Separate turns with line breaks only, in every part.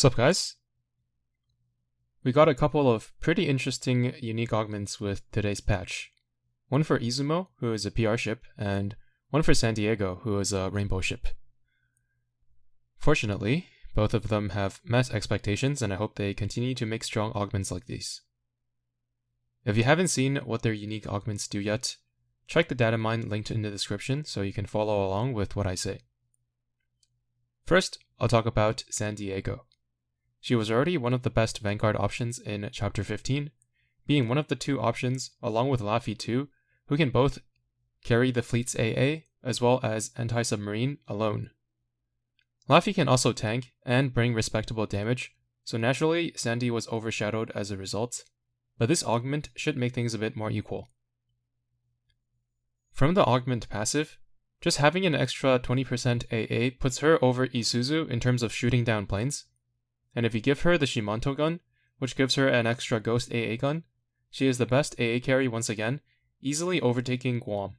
Sup guys? We got a couple of pretty interesting unique augments with today's patch. One for Izumo, who is a PR ship, and one for San Diego, who is a rainbow ship. Fortunately, both of them have met expectations, and I hope they continue to make strong augments like these. If you haven't seen what their unique augments do yet, check the data mine linked in the description so you can follow along with what I say. First, I'll talk about San Diego. She was already one of the best Vanguard options in Chapter 15, being one of the two options, along with Laffy too, who can both carry the fleet's AA as well as anti-submarine alone. Laffy can also tank and bring respectable damage, so naturally Sandy was overshadowed as a result, but this augment should make things a bit more equal. From the augment passive, just having an extra 20% AA puts her over Isuzu in terms of shooting down planes, and if you give her the Shimanto gun, which gives her an extra ghost AA gun, she is the best AA carry once again, easily overtaking Guam.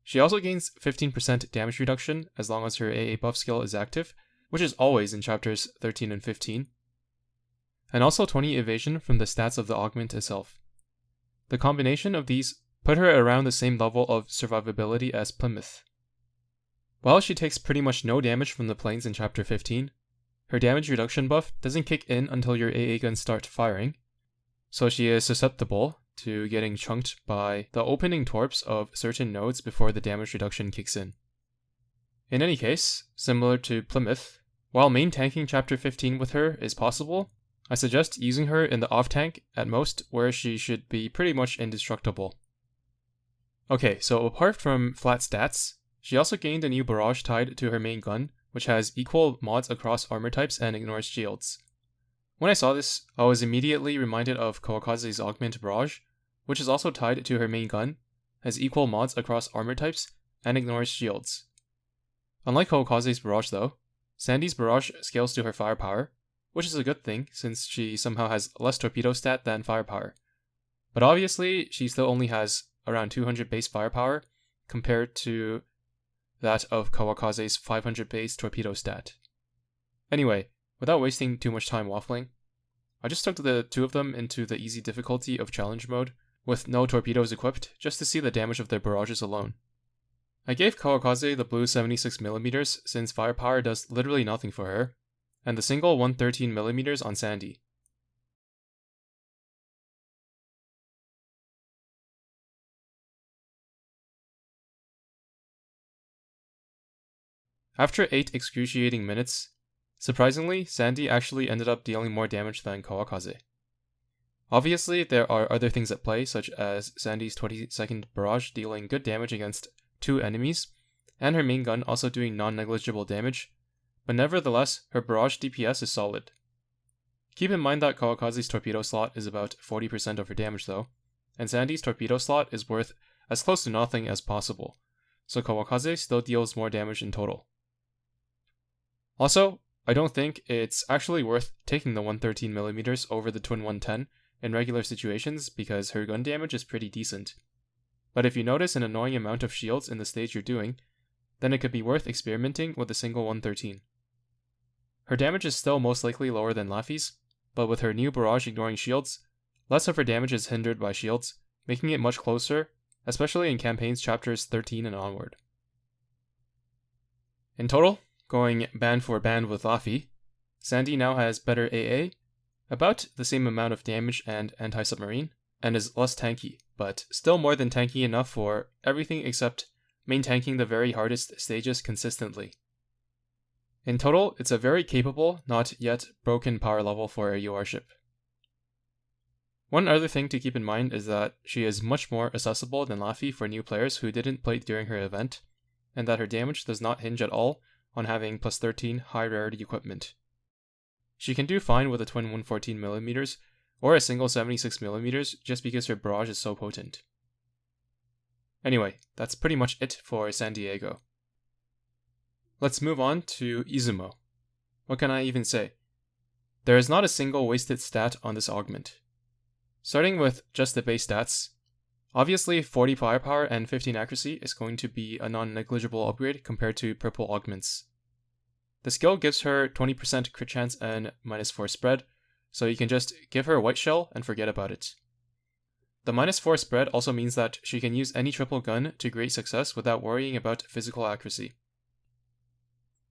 She also gains 15% damage reduction as long as her AA buff skill is active, which is always in chapters 13 and 15, and also 20 evasion from the stats of the augment itself. The combination of these put her around the same level of survivability as Plymouth. While she takes pretty much no damage from the planes in chapter 15, her damage reduction buff doesn't kick in until your AA guns start firing, so she is susceptible to getting chunked by the opening torps of certain nodes before the damage reduction kicks in. In any case, similar to Plymouth, while main tanking chapter 15 with her is possible, I suggest using her in the off tank at most, where she should be pretty much indestructible. Okay, so apart from flat stats, she also gained a new barrage tied to her main gun, which has equal mods across armor types and ignores shields. When I saw this, I was immediately reminded of Kawakaze's Augment Barrage, which is also tied to her main gun, has equal mods across armor types, and ignores shields. Unlike Kawakaze's Barrage though, Sandy's Barrage scales to her firepower, which is a good thing since she somehow has less torpedo stat than firepower. But obviously, she still only has around 200 base firepower compared to that of Kawakaze's 500 base torpedo stat. Anyway, without wasting too much time waffling, I just took the two of them into the easy difficulty of challenge mode with no torpedoes equipped just to see the damage of their barrages alone. I gave Kawakaze the blue 76mm since firepower does literally nothing for her, and the single 113mm on Sandy. After 8 excruciating minutes, surprisingly, Sandy actually ended up dealing more damage than Kawakaze. Obviously, there are other things at play, such as Sandy's 20-second barrage dealing good damage against 2 enemies, and her main gun also doing non-negligible damage, but nevertheless, her barrage DPS is solid. Keep in mind that Kawakaze's torpedo slot is about 40% of her damage though, and Sandy's torpedo slot is worth as close to nothing as possible, so Kawakaze still deals more damage in total. Also, I don't think it's actually worth taking the 113mm over the twin 110 in regular situations because her gun damage is pretty decent. But if you notice an annoying amount of shields in the stage you're doing, then it could be worth experimenting with a single 113. Her damage is still most likely lower than Laffy's, but with her new barrage ignoring shields, less of her damage is hindered by shields, making it much closer, especially in campaigns chapters 13 and onward. In total, going band for band with Laffy, Sandy now has better AA, about the same amount of damage and anti-submarine, and is less tanky, but still more than tanky enough for everything except main tanking the very hardest stages consistently. In total, it's a very capable, not yet broken power level for a UR ship. One other thing to keep in mind is that she is much more accessible than Laffy for new players who didn't play during her event, and that her damage does not hinge at all on having plus 13 high rarity equipment. She can do fine with a twin 114mm or a single 76mm just because her barrage is so potent. Anyway, that's pretty much it for San Diego. Let's move on to Izumo. What can I even say? There is not a single wasted stat on this augment. Starting with just the base stats, obviously 40 firepower and 15 accuracy is going to be a non-negligible upgrade compared to purple augments. The skill gives her 20% crit chance and -4 spread, so you can just give her White Shell and forget about it. The -4 spread also means that she can use any triple gun to great success without worrying about physical accuracy.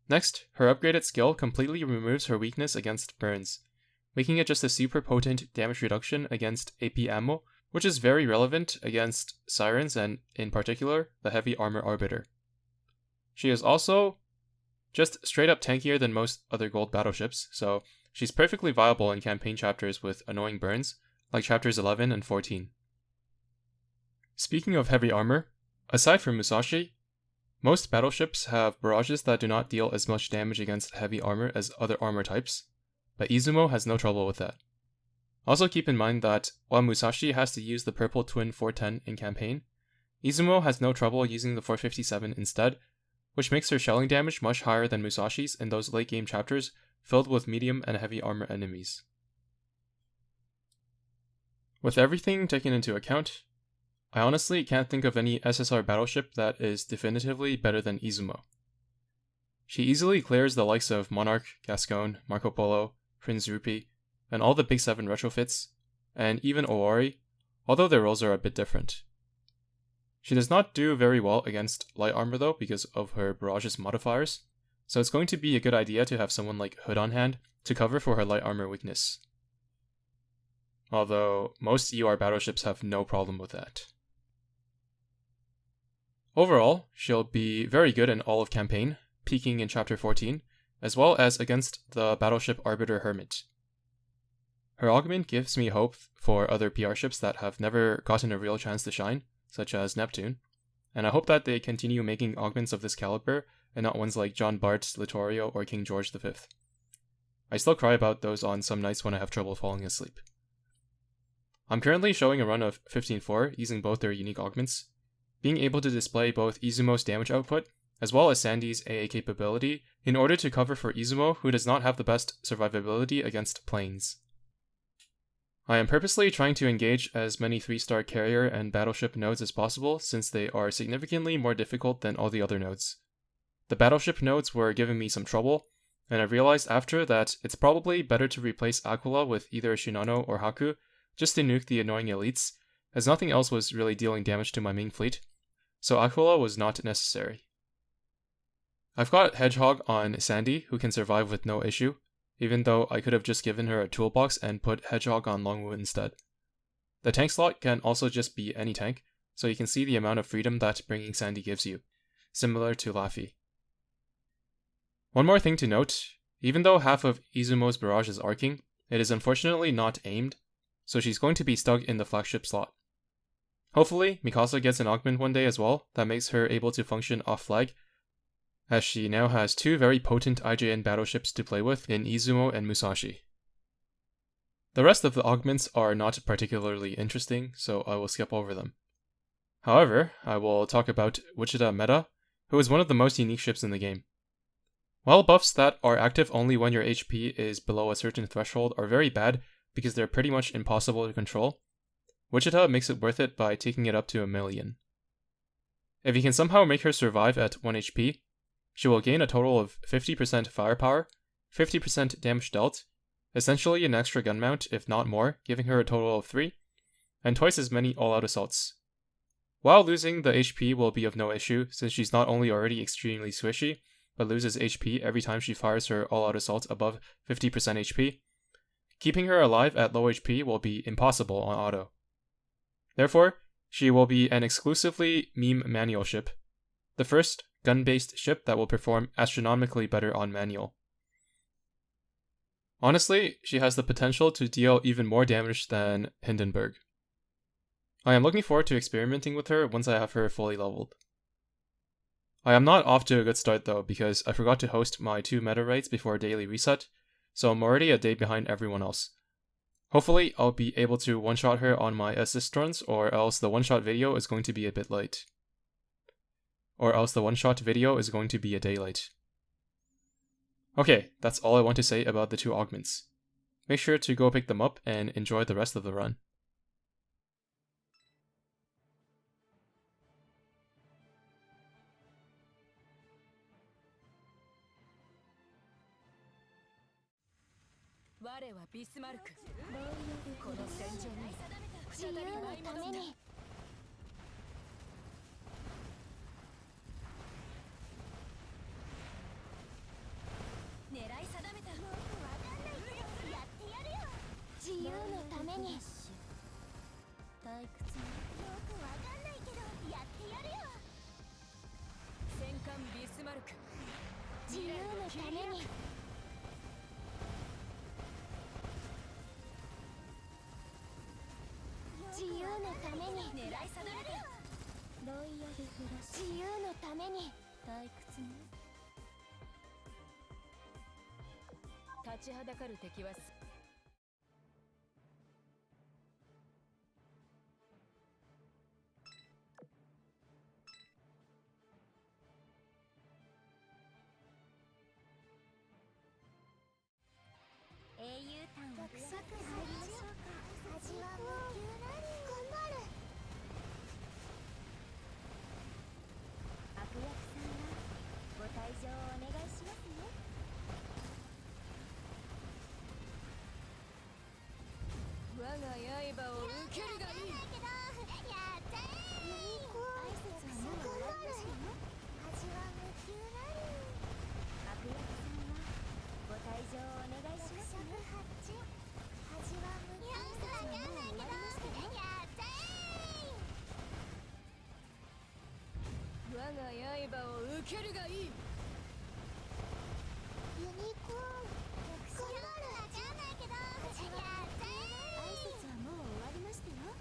Next, her upgraded skill completely removes her weakness against burns, making it just a super potent damage reduction against AP ammo, which is very relevant against Sirens and, in particular, the Heavy Armor Arbiter. She is also just straight up tankier than most other gold battleships, so she's perfectly viable in campaign chapters with annoying burns, like chapters 11 and 14. Speaking of heavy armor, aside from Musashi, most battleships have barrages that do not deal as much damage against heavy armor as other armor types, but Izumo has no trouble with that. Also keep in mind that while Musashi has to use the purple twin 410 in campaign, Izumo has no trouble using the 457 instead, which makes her shelling damage much higher than Musashi's in those late game chapters filled with medium and heavy armor enemies. With everything taken into account, I honestly can't think of any SSR battleship that is definitively better than Izumo. She easily clears the likes of Monarch, Gascon, Marco Polo, Prince Rupee, and all the Big 7 retrofits, and even Owari, although their roles are a bit different. She does not do very well against light armor though because of her barrage's modifiers, so it's going to be a good idea to have someone like Hood on hand to cover for her light armor weakness. Although most UR battleships have no problem with that. Overall, she'll be very good in all of campaign, peaking in chapter 14, as well as against the battleship Arbiter Hermit. Her augment gives me hope for other PR ships that have never gotten a real chance to shine, such as Neptune, and I hope that they continue making augments of this caliber and not ones like John Bart's Littorio or King George V. I still cry about those on some nights when I have trouble falling asleep. I'm currently showing a run of 15-4 using both their unique augments, being able to display both Izumo's damage output as well as Sandy's AA capability in order to cover for Izumo, who does not have the best survivability against planes. I am purposely trying to engage as many 3-star carrier and battleship nodes as possible since they are significantly more difficult than all the other nodes. The battleship nodes were giving me some trouble, and I realized after that it's probably better to replace Aquila with either Shinano or Haku just to nuke the annoying elites, as nothing else was really dealing damage to my main fleet, so Aquila was not necessary. I've got Hedgehog on Sandy, who can survive with no issue, even though I could have just given her a toolbox and put Hedgehog on Longwu instead. The tank slot can also just be any tank, so you can see the amount of freedom that bringing Sandy gives you, similar to Laffy. One more thing to note, even though half of Izumo's barrage is arcing, it is unfortunately not aimed, so she's going to be stuck in the flagship slot. Hopefully, Mikasa gets an augment one day as well that makes her able to function off-flag, as she now has two very potent IJN battleships to play with in Izumo and Musashi. The rest of the augments are not particularly interesting, so I will skip over them. However, I will talk about Wichita Meta, who is one of the most unique ships in the game. While buffs that are active only when your HP is below a certain threshold are very bad because they're pretty much impossible to control, Wichita makes it worth it by taking it up to 1,000,000. If you can somehow make her survive at 1 HP, she will gain a total of 50% firepower, 50% damage dealt, essentially an extra gun mount if not more, giving her a total of 3, and twice as many all-out assaults. While losing the HP will be of no issue since she's not only already extremely squishy, but loses HP every time she fires her all-out assault above 50% HP, keeping her alive at low HP will be impossible on auto. Therefore, she will be an exclusively meme manual ship, the first gun-based ship that will perform astronomically better on manual. Honestly, she has the potential to deal even more damage than Hindenburg. I am looking forward to experimenting with her once I have her fully leveled. I am not off to a good start though, because I forgot to host my 2 meta raids before daily reset, so I'm already a day behind everyone else. Hopefully, I'll be able to one-shot her on my assist runs, or else the one-shot video is going to be a bit late. A day late. Okay, that's all I want to say about the 2 augments. Make sure to go pick them up and enjoy the rest of the run.
我はビスマルク。この戦場に再び舞い戻った。狙い定めた。よくわかんないけどやってやるよ。自由のために。退屈。よくわかんないけどやってやるよ。戦艦ビスマルク。自由のために。自由のために。狙い定めた。ロイヤルフラッシュ。自由のために。退屈ね。立ちはだかる敵は英雄譚をくさく入りましょうか。味は無給なり頑張る。悪役さんはご退場をお願いしますね。我が刃を受けるがいい。やったー。挨拶はもう終わりましたよ。味は無給なり。悪役さんはご退場をお願いしますね。味は無給。よくわかんないけどやったー。我が刃を受けるがいい。ユニコーン。よくわかんないけどやったー。挨拶はもう終わりましたよ。よ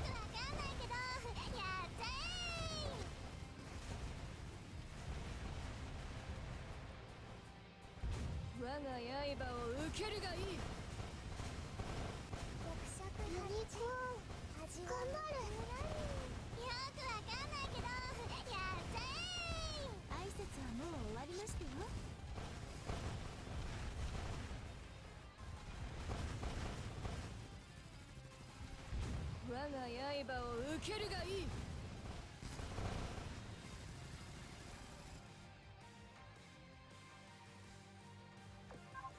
くわかんないけどやったー。我が刃を受けるがいい。ユニコーン。味は頑張る。よくわかんないけどやったー。挨拶はもう終わりましたよ。我が刃を受けるがいい。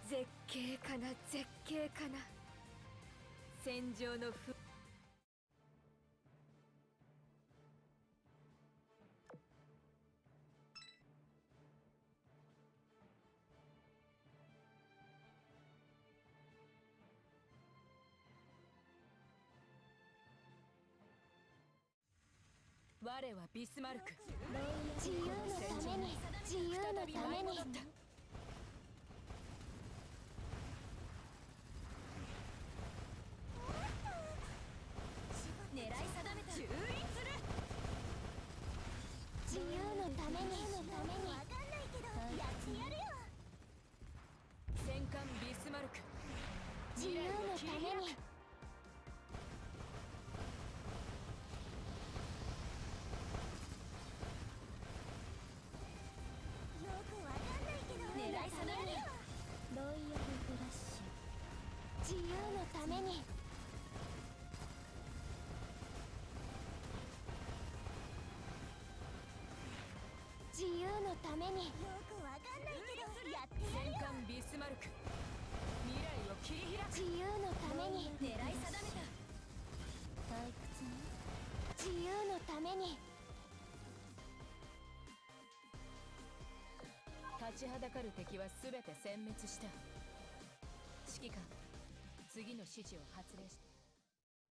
絶景かな絶景かな。戦場の我はビスマルク。自由のために。自由のために。狙い定めた。蹂躙する。自由のために。わかんないけどやってやるよ。戦艦ビスマルク。自由のために。狙い定める。ロイヤルフラッシュ。自由のために。自由のために。よくわかんないけどやってやるよ。戦艦ビスマルク。未来を切り開く。自由のために。狙い定めた。退屈ね。自由のために。立ちはだかる敵は全て殲滅した。指揮官、次の指示を発令して。